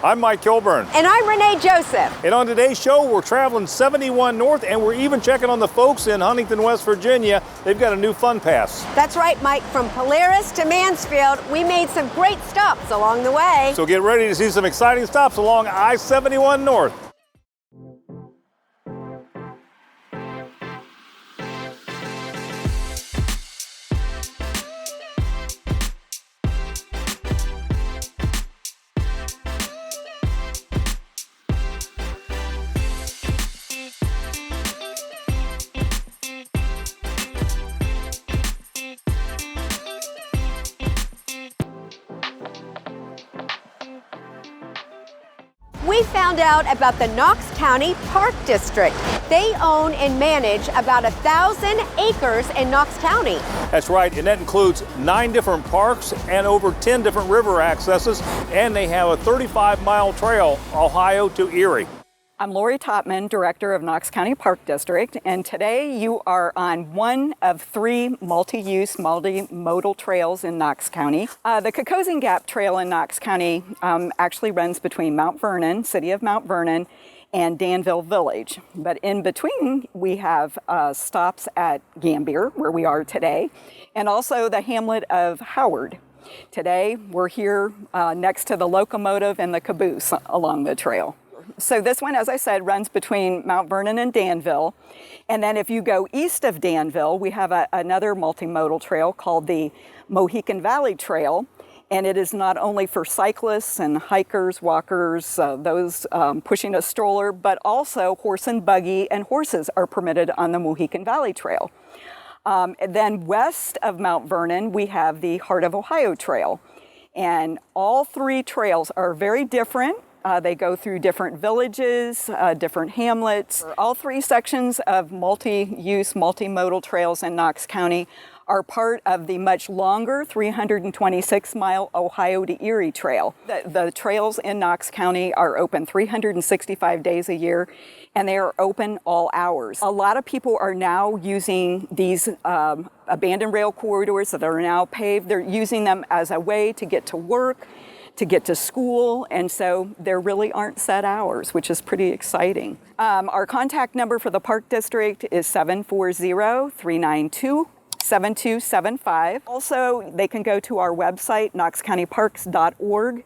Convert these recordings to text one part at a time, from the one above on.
I'm Mike Kilburn. And I'm Renee Joseph. And on today's show, we're traveling 71 north, and we're even checking on the folks in Huntington, West Virginia. They've got a new fun pass. That's right, Mike. From Polaris to Mansfield, we made some great stops along the way. So get ready to see some exciting stops along I-71 north. We found out about the Knox County Park District. They own and manage about 1,000 acres in Knox County. That's right, and that includes 9 different parks and over 10 different river accesses, and they have a 35-mile trail, Ohio to Erie. I'm Lori Topman, Director of Knox County Park District, and today you are on one of 3 multi-use, multimodal trails in Knox County. The Cocosing Gap Trail in Knox County actually runs between Mount Vernon, city of Mount Vernon, and Danville Village. But in between, we have stops at Gambier, where we are today, and also the hamlet of Howard. Today, we're here next to the locomotive and the caboose along the trail. So this one, as I said, runs between Mount Vernon and Danville. And then if you go east of Danville, we have another multimodal trail called the Mohican Valley Trail. And it is not only for cyclists and hikers, walkers, those pushing a stroller, but also horse and buggy and horses are permitted on the Mohican Valley Trail. Then west of Mount Vernon, we have the Heart of Ohio Trail. And all 3 trails are very different. They go through different villages, different hamlets. All 3 sections of multi-use, multimodal trails in Knox County are part of the much longer 326-mile Ohio to Erie Trail. The trails in Knox County are open 365 days a year, and they are open all hours. A lot of people are now using these abandoned rail corridors that are now paved. They're using them as a way to get to work, to get to school, and so there really aren't set hours, which is pretty exciting. Our contact number for the Park District is 740-392-7275. Also, they can go to our website, knoxcountyparks.org.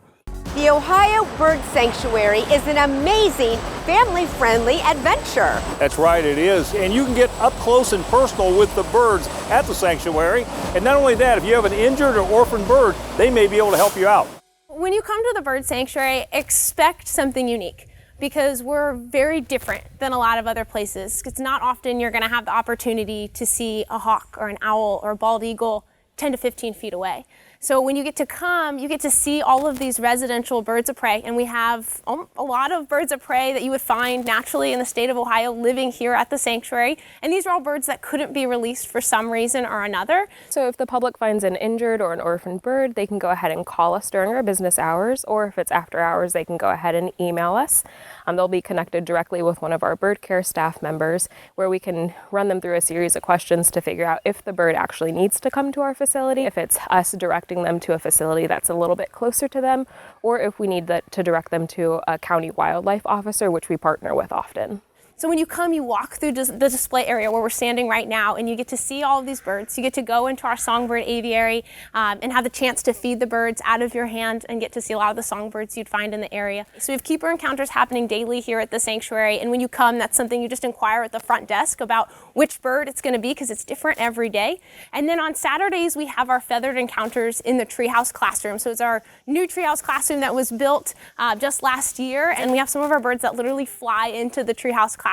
The Ohio Bird Sanctuary is an amazing, family-friendly adventure. That's right, it is. And you can get up close and personal with the birds at the sanctuary. And not only that, if you have an injured or orphaned bird, they may be able to help you out. When you come to the bird sanctuary, expect something unique because we're very different than a lot of other places. It's not often you're going to have the opportunity to see a hawk or an owl or a bald eagle 10 to 15 feet away. So when you get to come, you get to see all of these residential birds of prey, and we have a lot of birds of prey that you would find naturally in the state of Ohio living here at the sanctuary. And these are all birds that couldn't be released for some reason or another. So if the public finds an injured or an orphaned bird, they can go ahead and call us during our business hours, or if it's after hours, they can go ahead and email us. They'll be connected directly with one of our bird care staff members, where we can run them through a series of questions to figure out if the bird actually needs to come to our facility, if it's us directing them to a facility that's a little bit closer to them, or if we need to direct them to a county wildlife officer, which we partner with often. So when you come, you walk through the display area where we're standing right now, and you get to see all of these birds. You get to go into our songbird aviary and have the chance to feed the birds out of your hand and get to see a lot of the songbirds you'd find in the area. So we have keeper encounters happening daily here at the sanctuary, and when you come, that's something you just inquire at the front desk about which bird it's going to be, because it's different every day. And then on Saturdays, we have our feathered encounters in the treehouse classroom. So it's our new treehouse classroom that was built just last year, and we have some of our birds that literally fly into the treehouse classroom,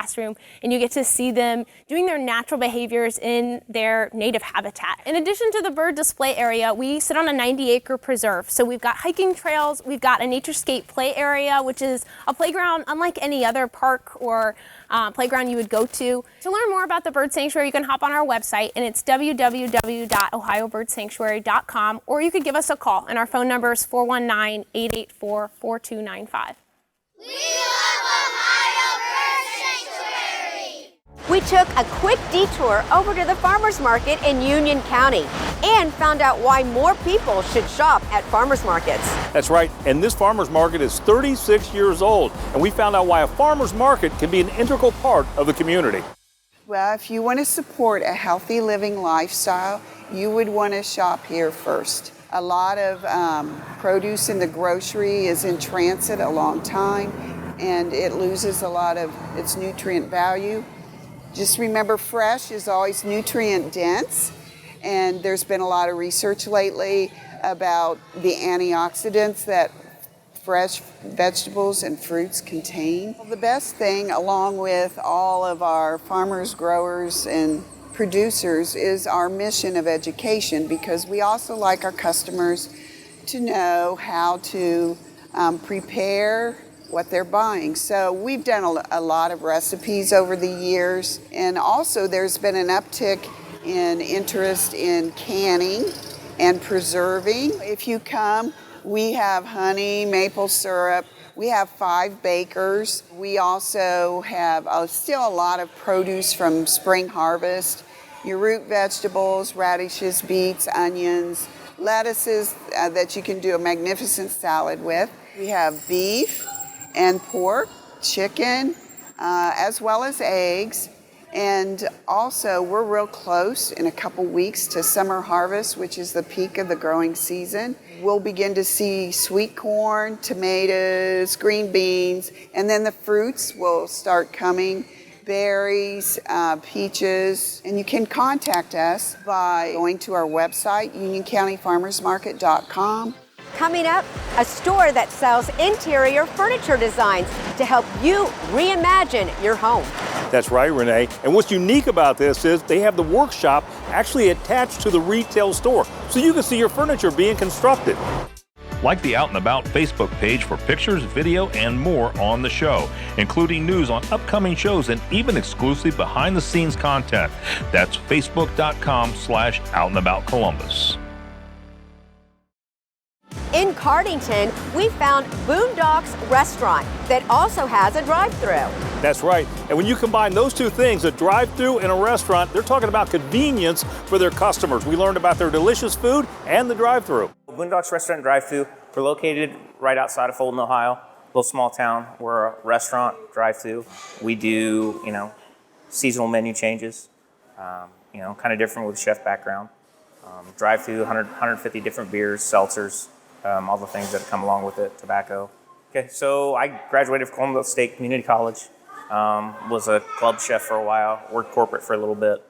and you get to see them doing their natural behaviors in their native habitat. In addition to the bird display area, we sit on a 90-acre preserve. So we've got hiking trails, we've got a naturescape play area, which is a playground unlike any other park or playground you would go to. To learn more about the bird sanctuary, you can hop on our website, and it's www.ohiobirdsanctuary.com, or you could give us a call, and our phone number is 419-884-4295. We love Ohio Bird Sanctuary! We We took a quick detour over to the farmers market in Union County and found out why more people should shop at farmers markets. That's right, and this farmers market is 36 years old, and we found out why a farmers market can be an integral part of the community. Well, if you want to support a healthy living lifestyle, you would want to shop here first. A lot of produce in the grocery is in transit a long time, and it loses a lot of its nutrient value. Just remember, fresh is always nutrient dense, and there's been a lot of research lately about the antioxidants that fresh vegetables and fruits contain. The best thing, along with all of our farmers, growers, and producers, is our mission of education, because we also like our customers to know how to prepare what they're buying. So we've done a lot of recipes over the years, and also there's been an uptick in interest in canning and preserving. If you come, we have honey, maple syrup. We have 5 bakers. We also have still a lot of produce from spring harvest. Your root vegetables, radishes, beets, onions, lettuces that you can do a magnificent salad with. We have beef and pork, chicken, as well as eggs. And also, we're real close in a couple weeks to summer harvest, which is the peak of the growing season. We'll begin to see sweet corn, tomatoes, green beans, and then the fruits will start coming, berries, peaches. And you can contact us by going to our website, unioncountyfarmersmarket.com. Coming up, a store that sells interior furniture designs to help you reimagine your home. That's right, Renee. And what's unique about this is they have the workshop actually attached to the retail store, so you can see your furniture being constructed. Like the Out and About Facebook page for pictures, video, and more on the show, including news on upcoming shows and even exclusive behind-the-scenes content. That's facebook.com/OutandAboutColumbus. In Cardington, we found Boondocks Restaurant that also has a drive-thru. That's right. And when you combine those two things, a drive-thru and a restaurant, they're talking about convenience for their customers. We learned about their delicious food and the drive-thru. Boondocks Restaurant and Drive-Thru. We're located right outside of Fulton, Ohio, a little small town. We're a restaurant, drive-thru. We do, seasonal menu changes, kind of different with chef background. Drive-thru, 150 different beers, seltzers, all the things that come along with it, tobacco. Okay, so I graduated from Columbus State Community College, was a club chef for a while, worked corporate for a little bit,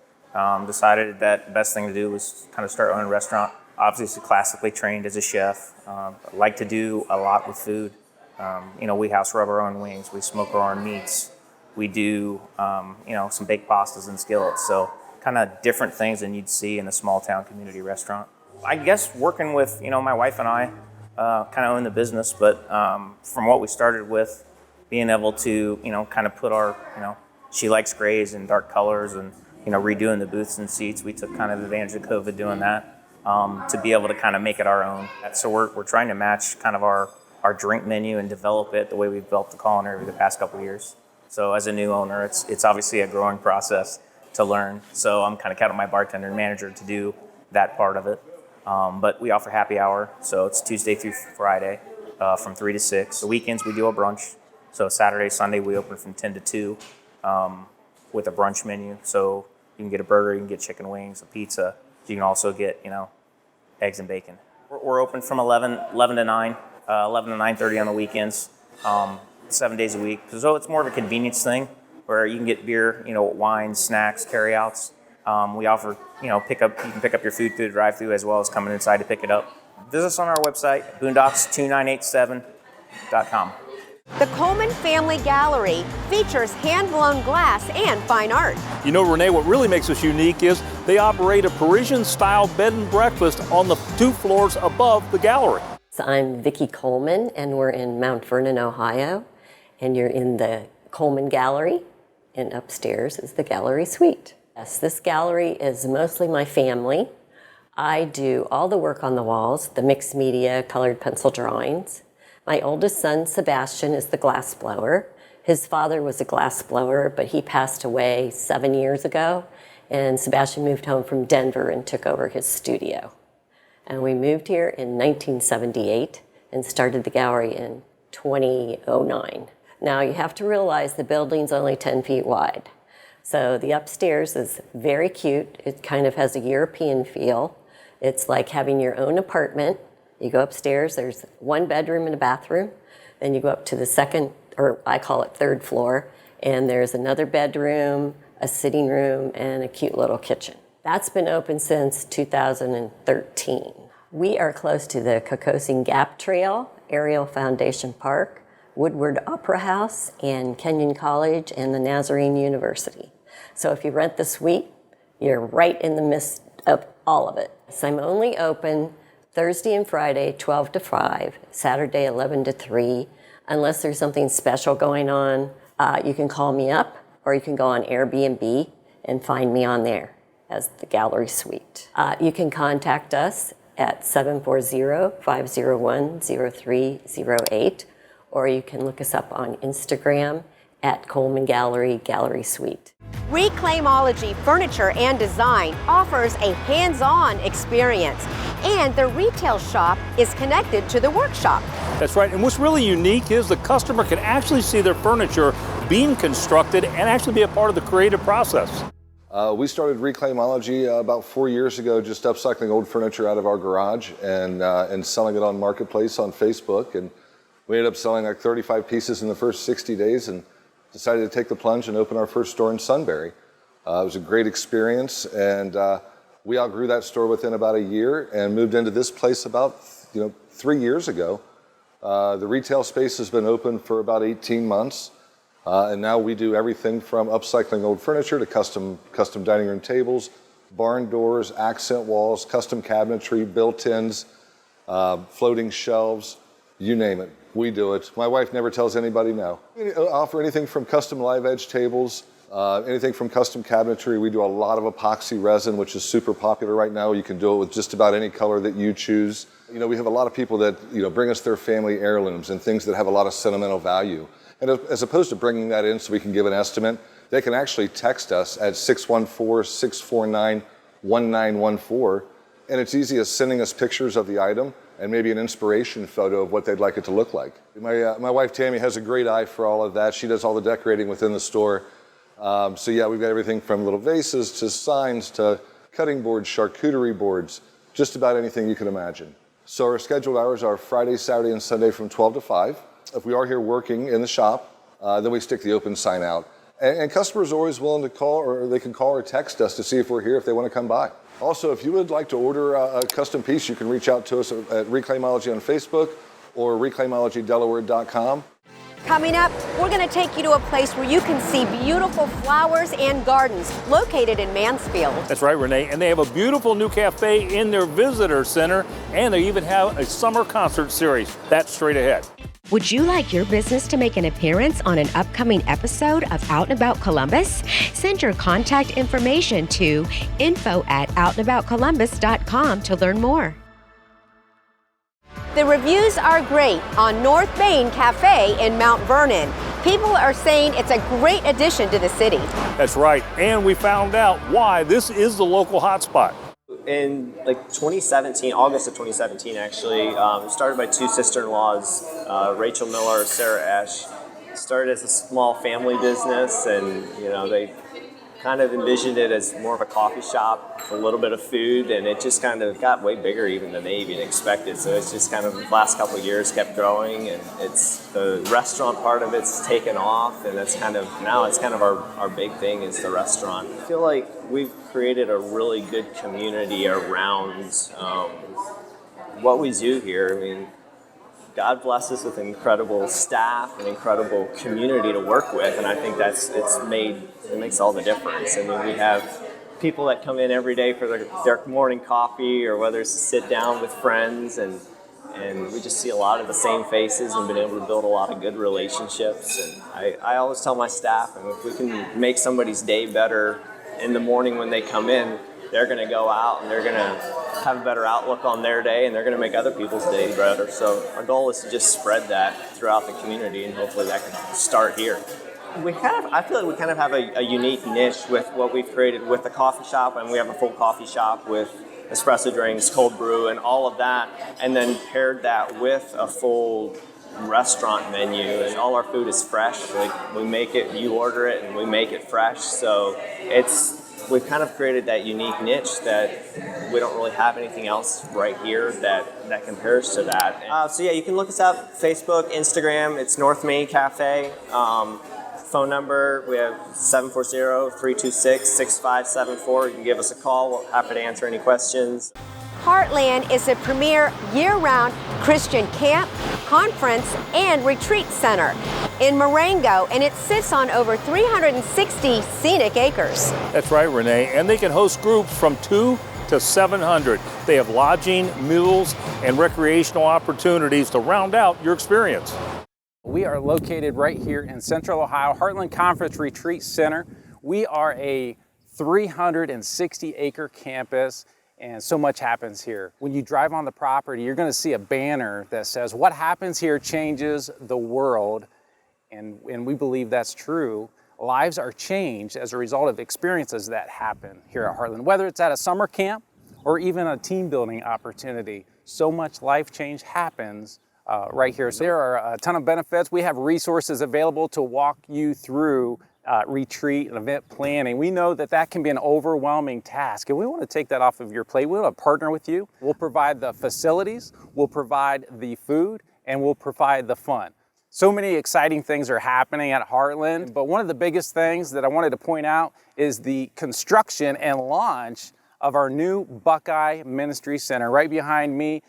decided that the best thing to do was kind of start our own restaurant. Obviously classically trained as a chef, like to do a lot with food. We house rub our own wings, we smoke our own meats, we do, some baked pastas and skillets, so kind of different things than you'd see in a small town community restaurant. I guess working with, my wife and I, kind of own the business, but from what we started with, being able to, kind of put our, she likes grays and dark colors and, redoing the booths and seats. We took kind of advantage of COVID doing that to be able to kind of make it our own. So we're trying to match kind of our drink menu and develop it the way we've built the culinary over the past couple of years. So as a new owner, it's obviously a growing process to learn. So I'm kind of counting my bartender and manager to do that part of it. But we offer happy hour, so it's Tuesday through Friday from 3 to 6. The weekends we do a brunch, so Saturday, Sunday we open from 10 to 2 with a brunch menu. So you can get a burger, you can get chicken wings, a pizza. You can also get, eggs and bacon. We're open from 11 to 9, 11 to 9:30 on the weekends, 7 days a week. So it's more of a convenience thing where you can get beer, wine, snacks, carryouts. We offer, you can pick up your food through the drive-thru as well as coming inside to pick it up. Visit us on our website, boondocks2987.com. The Coleman Family Gallery features hand-blown glass and fine art. Renee, what really makes us unique is they operate a Parisian-style bed and breakfast on the 2 floors above the gallery. So I'm Vicki Coleman, and we're in Mount Vernon, Ohio, and you're in the Coleman Gallery, and upstairs is the gallery suite. Yes, this gallery is mostly my family. I do all the work on the walls, the mixed media, colored pencil drawings. My oldest son, Sebastian, is the glass blower, His father was a glass blower, but he passed away 7 years ago, and Sebastian moved home from Denver and took over his studio. And we moved here in 1978 and started the gallery in 2009. Now you have to realize the building's only 10 feet wide. So the upstairs is very cute. It kind of has a European feel. It's like having your own apartment. You go upstairs, there's one bedroom and a bathroom. Then you go up to the second, or I call it third floor, and there's another bedroom, a sitting room, and a cute little kitchen. That's been open since 2013. We are close to the Cocosin Gap Trail, Ariel Foundation Park, Woodward Opera House, and Kenyon College, and the Nazarene University. So if you rent the suite, you're right in the midst of all of it. So I'm only open Thursday and Friday, 12 to 5, Saturday, 11 to 3. Unless there's something special going on, you can call me up, or you can go on Airbnb and find me on there as the Gallery Suite. You can contact us at 740-501-0308, or you can look us up on Instagram at Coleman Gallery, Gallery Suite. Reclaimology Furniture and Design offers a hands-on experience, and the retail shop is connected to the workshop. That's right, and what's really unique is the customer can actually see their furniture being constructed and actually be a part of the creative process. We started Reclaimology about 4 years ago, just upcycling old furniture out of our garage and selling it on Marketplace on Facebook. And we ended up selling like 35 pieces in the first 60 days and decided to take the plunge and open our first store in Sunbury. It was a great experience, and we outgrew that store within about a year and moved into this place about 3 years ago. The retail space has been open for about 18 months. And now we do everything from upcycling old furniture to custom dining room tables, barn doors, accent walls, custom cabinetry, built-ins, floating shelves, you name it. We do it. My wife never tells anybody no. We offer anything from custom live edge tables, anything from custom cabinetry. We do a lot of epoxy resin, which is super popular right now. You can do it with just about any color that you choose. We have a lot of people that bring us their family heirlooms and things that have a lot of sentimental value. And as opposed to bringing that in so we can give an estimate, they can actually text us at 614-649-1914. And it's easy as sending us pictures of the item and maybe an inspiration photo of what they'd like it to look like. My wife Tammy has a great eye for all of that. She does all the decorating within the store. So yeah, we've got everything from little vases to signs to cutting boards, charcuterie boards, just about anything you can imagine. So our scheduled hours are Friday, Saturday, and Sunday from 12 to 5. If we are here working in the shop, then we stick the open sign out. And customers are always willing to call, or they can call or text us to see if we're here if they want to come by. Also, if you would like to order a custom piece, you can reach out to us at Reclaimology on Facebook or reclaimologydelaware.com. Coming up, we're going to take you to a place where you can see beautiful flowers and gardens located in Mansfield. That's right, Renee. And they have a beautiful new cafe in their visitor center, and they even have a summer concert series. That's straight ahead. Would you like your business to make an appearance on an upcoming episode of Out and About Columbus? Send your contact information to info@outandaboutcolumbus.com to learn more. The reviews are great on North Main Cafe in Mount Vernon. People are saying it's a great addition to the city. That's right, and we found out why this is the local hotspot. In like 2017, August of 2017 actually, it started by two sister-in-laws, Rachel Miller, Sarah Ash. It started as a small family business, and they kind of envisioned it as more of a coffee shop, a little bit of food, and it just kind of got way bigger even than they even expected. So it's just kind of the last couple of years kept growing, and it's the restaurant part of it's taken off, and that's kind of now it's kind of our big thing is the restaurant. I feel like we've created a really good community around what we do here. I mean, God bless us with incredible staff and incredible community to work with, and I think it makes all the difference. I mean, we have people that come in every day for their morning coffee, or whether it's to sit down with friends, and we just see a lot of the same faces and been able to build a lot of good relationships. And I always tell my staff, if we can make somebody's day better in the morning when they come in, they're going to go out and they're going to have a better outlook on their day, and they're going to make other people's day better. So our goal is to just spread that throughout the community, and hopefully that can start here. I feel like we kind of have a unique niche with what we've created with the coffee shop, and we have a full coffee shop with espresso drinks, cold brew, and all of that, and then paired that with a full restaurant menu, and all our food is fresh. Like, we make it, you order it, and we make it fresh. So we've kind of created that unique niche that we don't really have anything else right here that compares to that. So yeah, you can look us up, Facebook, Instagram. It's North Main Cafe. Phone number, we have 740-326-6574. You can give us a call. We're happy to answer any questions. Heartland is a premier year-round Christian camp, conference, and retreat center in Marengo, and it sits on over 360 scenic acres. That's right, Renee, and they can host groups from 2 to 700. They have lodging, meals, and recreational opportunities to round out your experience. We are located right here in Central Ohio, Heartland Conference Retreat Center. We are a 360-acre campus, and so much happens here. When you drive on the property, you're going to see a banner that says, "What happens here changes the world," and we believe that's true. Lives are changed as a result of experiences that happen here at Heartland, whether it's at a summer camp or even a team building opportunity. So much life change happens right here. So there are a ton of benefits. We have resources available to walk you through retreat and event planning. We know that can be an overwhelming task, and we want to take that off of your plate. We want to partner with you. We'll provide the facilities, we'll provide the food, and we'll provide the fun. So many exciting things are happening at Heartland, but one of the biggest things that I wanted to point out is the construction and launch of our new Buckeye Ministry Center right behind me.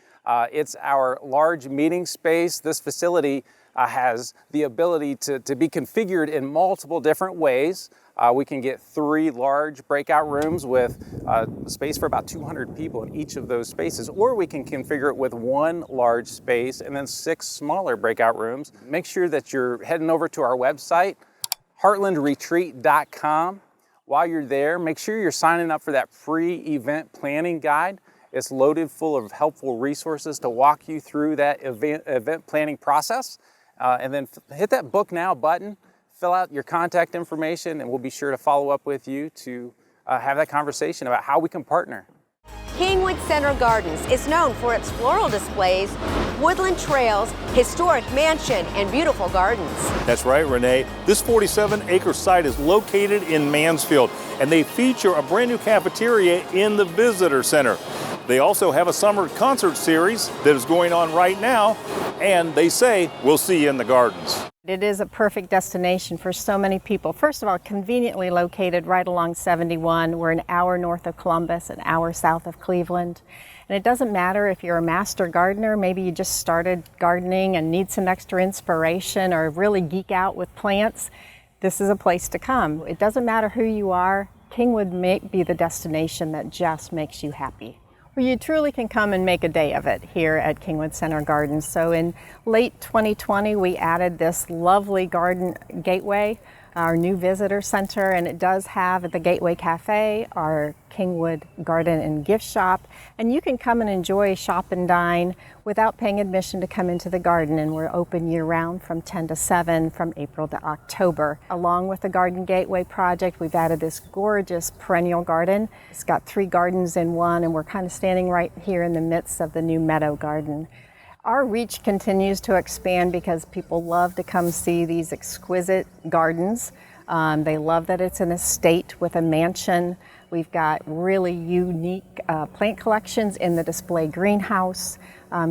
It's our large meeting space. This facility has the ability to be configured in multiple different ways. We can get 3 large breakout rooms with space for about 200 people in each of those spaces, or we can configure it with 1 large space and then 6 smaller breakout rooms. Make sure that you're heading over to our website, heartlandretreat.com. While you're there, make sure you're signing up for that free event planning guide. It's loaded full of helpful resources to walk you through that event planning process. And then hit that book now button, fill out your contact information, and we'll be sure to follow up with you to have that conversation about how we can partner. Kingwood Center Gardens is known for its floral displays, woodland trails, historic mansion, and beautiful gardens. That's right, Renee. This 47-acre site is located in Mansfield, and they feature a brand new cafeteria in the visitor center. They also have a summer concert series that is going on right now, and they say, "We'll see you in the gardens." It is a perfect destination for so many people. First of all, conveniently located right along 71. We're an hour north of Columbus, an hour south of Cleveland. And it doesn't matter if you're a master gardener, maybe you just started gardening and need some extra inspiration or really geek out with plants, this is a place to come. It doesn't matter who you are, Kingwood may be the destination that just makes you happy. Well, you truly can come and make a day of it here at Kingwood Center Gardens. So in late 2020, we added this lovely garden gateway, our new visitor center, and it does have at the Gateway Cafe our Kingwood Garden and Gift Shop, and you can come and enjoy shop and dine without paying admission to come into the garden, and we're open year-round from 10 to 7 from April to October. Along with the Garden Gateway project, we've added this gorgeous perennial garden. It's got 3 gardens in one, and we're kind of standing right here in the midst of the new meadow garden. Our reach continues to expand because people love to come see these exquisite gardens. They love that it's an estate with a mansion. We've got really unique plant collections in the display greenhouse.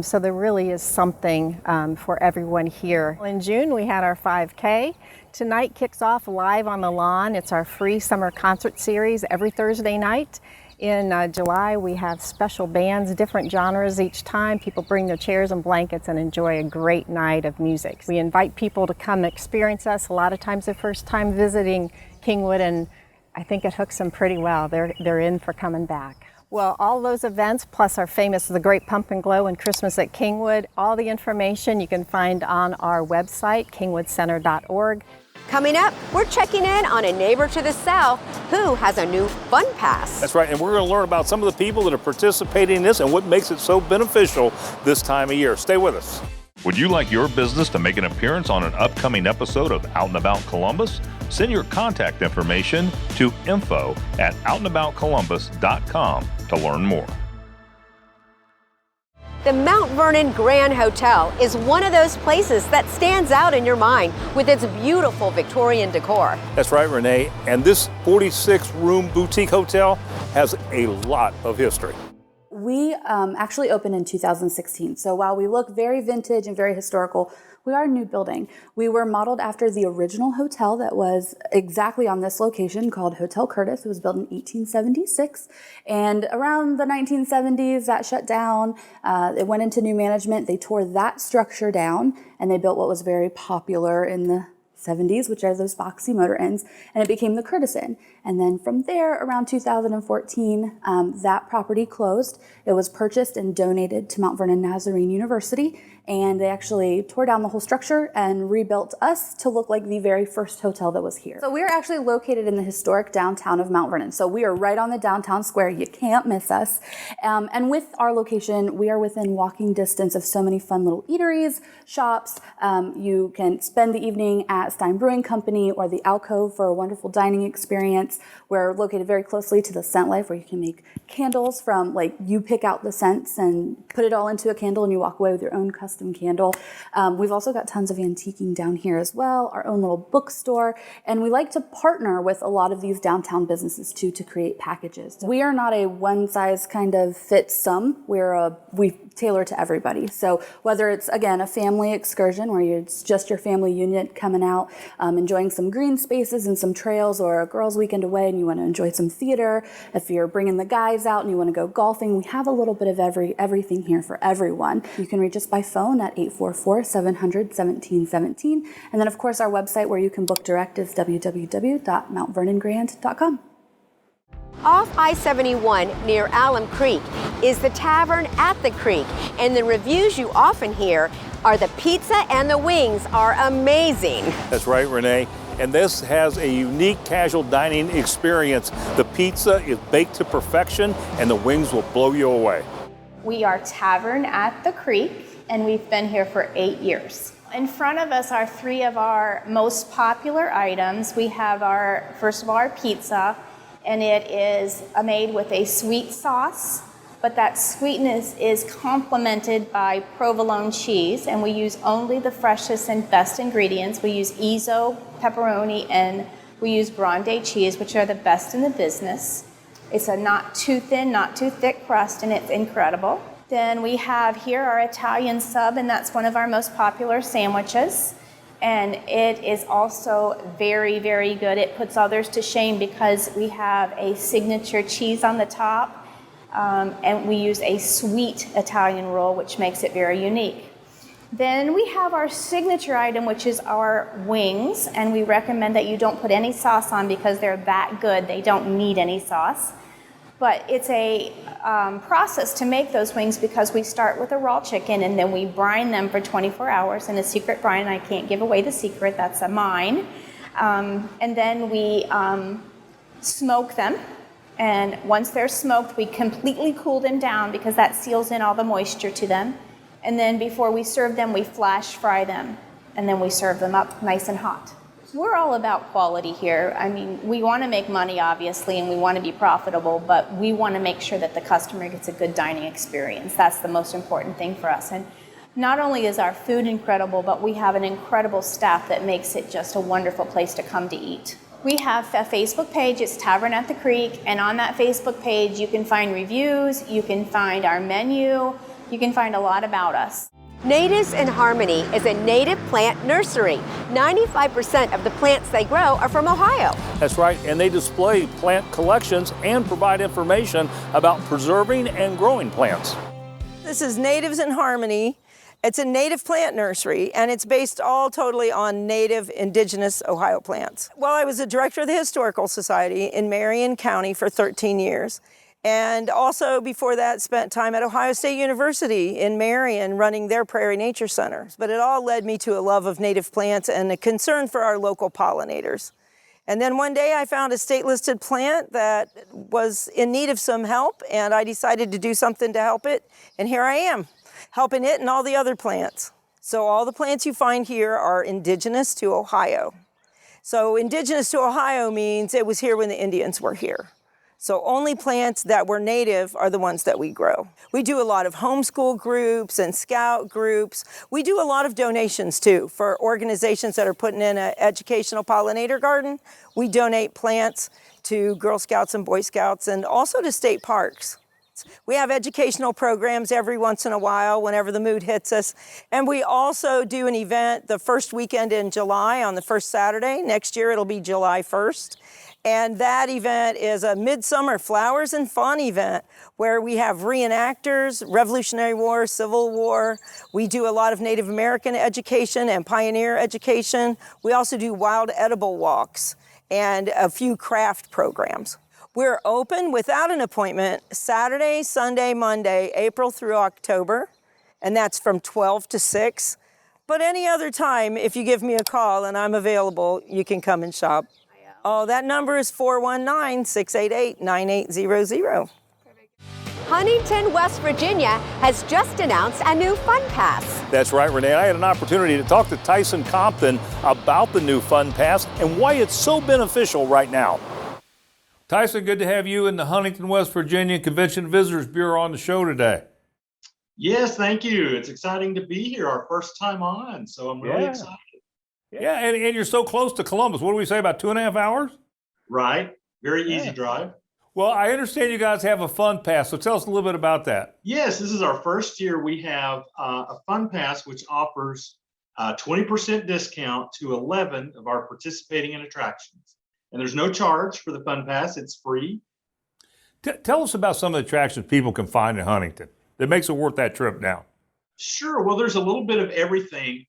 So there really is something for everyone here. In June, we had our 5K. Tonight kicks off Live on the Lawn. It's our free summer concert series every Thursday night. In July, we have special bands, different genres each time. People bring their chairs and blankets and enjoy a great night of music. We invite people to come experience us. A lot of times, their first time visiting Kingwood, and I think it hooks them pretty well. They're in for coming back. Well, all those events, plus our famous The Great Pump and Glow and Christmas at Kingwood, all the information you can find on our website, kingwoodcenter.org. Coming up, we're checking in on a neighbor to the south who has a new Fun Pass. That's right, and we're going to learn about some of the people that are participating in this and what makes it so beneficial this time of year. Stay with us. Would you like your business to make an appearance on an upcoming episode of Out and About Columbus? Send your contact information to info@outandaboutcolumbus.com to learn more. The Mount Vernon Grand Hotel is one of those places that stands out in your mind with its beautiful Victorian decor. That's right, Renee, and this 46-room boutique hotel has a lot of history. We actually opened in 2016, so while we look very vintage and very historical, we are a new building. We were modeled after the original hotel that was exactly on this location called Hotel Curtis. It was built in 1876, and around the 1970s that shut down. It went into new management. They tore that structure down and they built what was very popular in the 70s, which are those boxy motor inns, and it became the Curtis Inn. And then from there, around 2014, that property closed. It was purchased and donated to Mount Vernon Nazarene University, and they actually tore down the whole structure and rebuilt us to look like the very first hotel that was here. So we are actually located in the historic downtown of Mount Vernon. So we are right on the downtown square. You can't miss us. And with our location, we are within walking distance of so many fun little eateries, shops. You can spend the evening at Stein Brewing Company or the Alcove for a wonderful dining experience. We're located very closely to the Scent Life, where you can make candles from, like, you pick out the scents and put it all into a candle and you walk away with your own custom candle. We've also got tons of antiquing down here as well, our own little bookstore, and we like to partner with a lot of these downtown businesses too to create packages. We are not a one size kind of fits some. We tailor to everybody. So whether it's, again, a family excursion where it's just your family unit coming out, enjoying some green spaces and some trails, or a girls' weekend away and you want to enjoy some theater, if you're bringing the guys out and you want to go golfing, we have a little bit of everything here for everyone. You can reach us by phone at 844-700-1717. And then, of course, our website where you can book direct is www.mountVernonGrand.com. Off I-71 near Alum Creek is the Tavern at the Creek, and the reviews you often hear are the pizza and the wings are amazing. That's right, Renee. And this has a unique casual dining experience. The pizza is baked to perfection and the wings will blow you away. We are Tavern at the Creek, and we've been here for 8 years. In front of us are 3 of our most popular items. We have first of all, our pizza, and it is made with a sweet sauce, but that sweetness is complemented by provolone cheese, and we use only the freshest and best ingredients. We use Iso pepperoni and we use grande cheese, which are the best in the business. It's a not too thin, not too thick crust, and it's incredible. Then we have here our Italian sub, and that's one of our most popular sandwiches. And it is also very, very good. It puts others to shame because we have a signature cheese on the top, and we use a sweet Italian roll, which makes it very unique. Then we have our signature item, which is our wings, and we recommend that you don't put any sauce on because they're that good. They don't need any sauce. But it's a process to make those wings because we start with a raw chicken and then we brine them for 24 hours in a secret brine. I can't give away the secret, that's mine. And then we smoke them. And once they're smoked, we completely cool them down because that seals in all the moisture to them. And then before we serve them, we flash fry them. And then we serve them up nice and hot. We're all about quality here. I mean, we want to make money, obviously, and we want to be profitable, but we want to make sure that the customer gets a good dining experience. That's the most important thing for us. And not only is our food incredible, but we have an incredible staff that makes it just a wonderful place to come to eat. We have a Facebook page, it's Tavern at the Creek, and on that Facebook page you can find reviews, you can find our menu, you can find a lot about us. Natives in Harmony is a native plant nursery. 95% of the plants they grow are from Ohio. That's right, and they display plant collections and provide information about preserving and growing plants. This is Natives in Harmony. It's a native plant nursery, and it's based all totally on native indigenous Ohio plants. Well, I was the director of the Historical Society in Marion County for 13 years. And also before that, spent time at Ohio State University in Marion running their Prairie Nature Center. But it all led me to a love of native plants and a concern for our local pollinators. And then one day I found a state-listed plant that was in need of some help, and I decided to do something to help it. And here I am, helping it and all the other plants. So all the plants you find here are indigenous to Ohio. So indigenous to Ohio means it was here when the Indians were here. So only plants that were native are the ones that we grow. We do a lot of homeschool groups and scout groups. We do a lot of donations too for organizations that are putting in an educational pollinator garden. We donate plants to Girl Scouts and Boy Scouts and also to state parks. We have educational programs every once in a while whenever the mood hits us. And we also do an event the first weekend in July on the first Saturday. Next year it'll be July 1st. And that event is a Midsummer Flowers and Fun event where we have reenactors, Revolutionary War, Civil War. We do a lot of Native American education and pioneer education. We also do wild edible walks and a few craft programs. We're open without an appointment Saturday, Sunday, Monday, April through October, and that's from 12 to 6. But any other time, if you give me a call and I'm available, you can come and shop. Oh, that number is 419-688-9800. Huntington, West Virginia has just announced a new Fun Pass. That's right, Renee. I had an opportunity to talk to Tyson Compton about the new Fun Pass and why it's so beneficial right now. Tyson, good to have you in the Huntington, West Virginia Convention Visitors Bureau on the show today. Yes, thank you. It's exciting to be here, our first time on, so I'm really excited. Yeah, and you're so close to Columbus. What do we say, about 2.5 hours? Right. Very easy drive. Well, I understand you guys have a Fun Pass, so tell us a little bit about that. Yes, this is our first year. We have a Fun Pass which offers a 20% discount to 11 of our participating in attractions. And there's no charge for the Fun Pass. It's free. Tell us about some of the attractions people can find in Huntington that makes it worth that trip now. Sure. Well, there's a little bit of everything.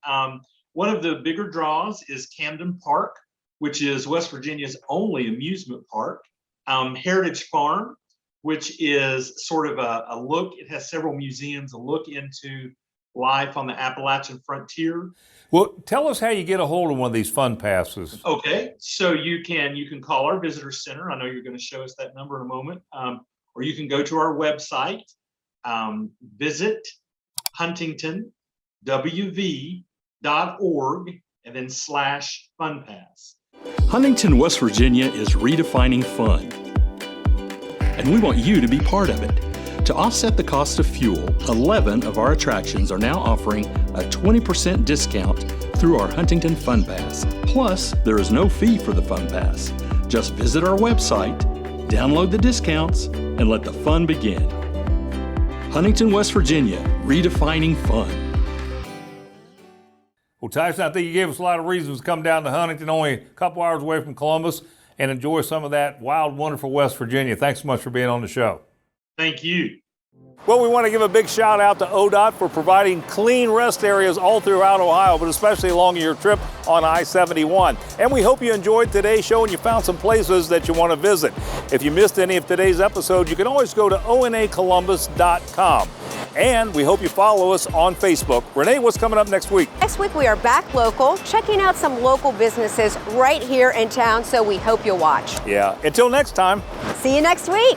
One of the bigger draws is Camden Park, which is West Virginia's only amusement park. Heritage Farm, which is sort of a look. It has several museums, a look into life on the Appalachian frontier. Well, tell us how you get a hold of one of these Fun Passes. Okay, so you can call our visitor center. I know you're going to show us that number in a moment, or you can go to our website, visit huntingtonwv.org, and then /Fun Pass. Huntington, West Virginia is redefining fun, and we want you to be part of it. To offset the cost of fuel, 11 of our attractions are now offering a 20% discount through our Huntington Fun Pass. Plus, there is no fee for the Fun Pass. Just visit our website, download the discounts, and let the fun begin. Huntington, West Virginia, redefining fun. Well, Tyson, I think you gave us a lot of reasons to come down to Huntington, only a couple hours away from Columbus, and enjoy some of that wild, wonderful West Virginia. Thanks so much for being on the show. Thank you. Well, we want to give a big shout out to ODOT for providing clean rest areas all throughout Ohio, but especially along your trip on I-71. And we hope you enjoyed today's show and you found some places that you want to visit. If you missed any of today's episodes, you can always go to onacolumbus.com. And we hope you follow us on Facebook. Renee, what's coming up next week? Next week, we are back local, checking out some local businesses right here in town, so we hope you'll watch. Yeah. Until next time. See you next week.